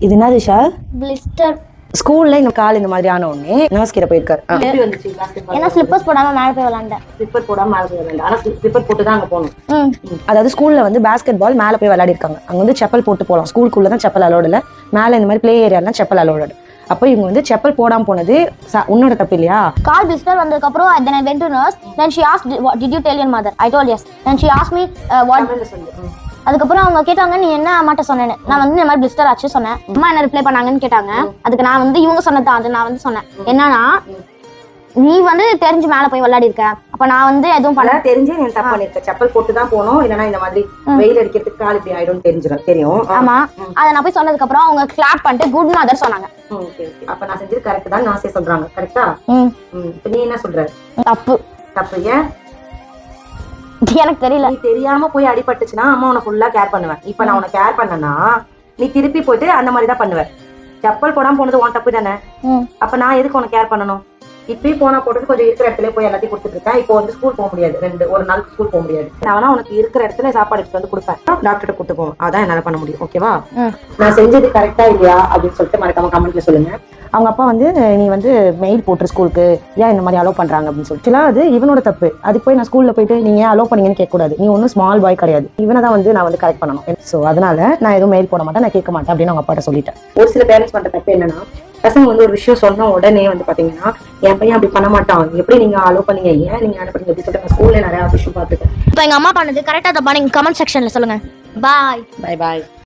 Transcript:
இது என்ன திஷா? பிளிஸ்டர். ஸ்கூல்ல இந்த கால் இந்த மாதிரி ஆன உடனே நர்ஸ் கிட்ட போயிருக்காரு. எப்படி வந்துச்சு பாஸ்கெட் பால்? ஏன்னா ஸ்லிப்பர்ஸ் போடாம மேல போய் விளையாண்டேன். ஸ்லிப்பர் போடாம மேல போய் விளையாண்டேன். ஆனா ஸ்லிப்பர் போட்டு தான் அங்க போகணும். அதாவது ஸ்கூல்ல வந்து பாஸ்கெட் பால் மேல போய் விளையாடி இருக்காங்க. அங்க வந்து செப்பல் போட்டு போகலாம். ஸ்கூலுக்குள்ள தான் செப்பல் அலோடு இல்ல. மேல இந்த மாதிரி பிளே ஏரியாலாம் செப்பல் அலோடு. அப்போ இவங்க வந்து செப்பல் போடாம போனது உன்னோட தப்பு இல்லையா? கால் பிளிஸ்டர் வந்ததுக்கு அப்புறம் then I went to nurse. Then she asked, did you tell your mother? I told yes. Then she asked me what. அதுக்கப்புறம் அவங்க கேட்டாங்க நீ என்ன அம்மாட்ட சொன்னேன்னு. நான் வந்து இந்த மாதிரி பிளிஸ்டர் ஆச்சு சொன்னேன். அம்மா என்ன ரிப்ளை பண்ணாங்கன்னு கேட்டாங்க. அதுக்கு நான் வந்து இவங்க சொன்னதான் அது நான் வந்து சொன்னேன். என்னன்னா நீ வந்து தெரிஞ்சு மேல போய் விளையாடி இருக்க. அப்ப நான் வந்து எதுவும் பண்ண தெரிஞ்சே நீ தப்பு பண்ணிருக்க. செப்பல் போட்டு தான் போனோம். இல்லனா இந்த மாதிரி வெயில் அடிக்கிறதுக்கு கால் இப்படி ஆயிடும் தெரியும். ஆமா. அத நான் போய் சொன்னதுக்கு அப்புறம் அவங்க கிளாப் பண்ணிட்டு குட் மதர் சொன்னாங்க. Okay okay. அப்ப நான் செஞ்சது கரெக்ட் தான் நாசே சொல்றாங்க. கரெக்ட்டா? இப்போ நீ என்ன சொல்ற? தப்பு ஏன்? எனக்கு தெரியல. நீ தெரியாம போய் அடிபட்டுச்சுன்னா அம்மா உன்னை ஃபுல்லா கேர் பண்ணுவேன். இப்ப நான் உன்னை கேர் பண்ணனா நீ திருப்பி போயிட்டு அந்த மாதிரி தான் பண்ணுவேன். செப்பல் போடாம போனது உன் தப்பு தானே. அப்ப நான் எதுக்கு உனக்கு கேர் பண்ணணும்? இப்பயே போனா போட்டு கொஞ்சம் இருக்கிற இடத்துல போய் எல்லாத்தையும் கொடுத்துட்டு இருக்கேன். இப்போ வந்து ஸ்கூல் போக முடியாது. ஒரு நாள் ஸ்கூல் போக முடியாது. நான் உனக்கு இருக்கிற இடத்துல சாப்பாடு எடுத்து வந்து கொடுப்பேன். டாக்டர்கிட்ட கூட்டு போவோம். அதான் என்னால பண்ண முடியும். ஓகேவா? நான் செஞ்சது கரெக்டா இல்லையா அப்படின்னு சொல்லிட்டு மறக்காம கமெண்ட்ல சொல்லுங்க. அவங்க அப்பா வந்து நீ வந்து மெயில் போட்டு ஸ்கூலுக்கு ஏன் இந்த மாதிரி அலோவ் பண்றாங்க அப்படின்னு சொல்லிட்டு அது இவனோட தப்பு. அதுக்கு போய் நான் ஸ்கூல்ல போயிட்டு நீங்க ஏன் அலோவ் பண்ணீங்கன்னு கேட்க கூடாது. நீ ஒன்னும் ஸ்மால் பாய் கிடையாது. இவனை தான் வந்து நான் வந்து கரெக்ட் பண்ணணும். ஸோ அதனால நான் எதுவும் மெயில் போட மாட்டேன், நான் கேட்க மாட்டேன் அப்படின்னு அவங்க அப்பாட்ட சொல்லிட்டேன். ஒரு சில பேரண்ட்ஸ் பண்ற தப்பு என்னன்னா பசங்க வந்து ஒரு விஷயம் சொன்ன உடனே வந்து பாத்தீங்கன்னா என் பையன் அப்படி பண்ண மாட்டான், எப்படி நீங்க அலோவ் பண்ணீங்க, ஏன் நீங்க அனுப்புறீங்க அப்படின்னு சொல்லிட்டு ஸ்கூல்ல நிறைய விஷயம் பார்த்துட்டேன். இப்போ எங்க அம்மா பண்ணது கரெக்டா தப்பா நீங்க கமெண்ட் செக்ஷன்ல சொல்லுங்க. பாய் பாய் பாய்.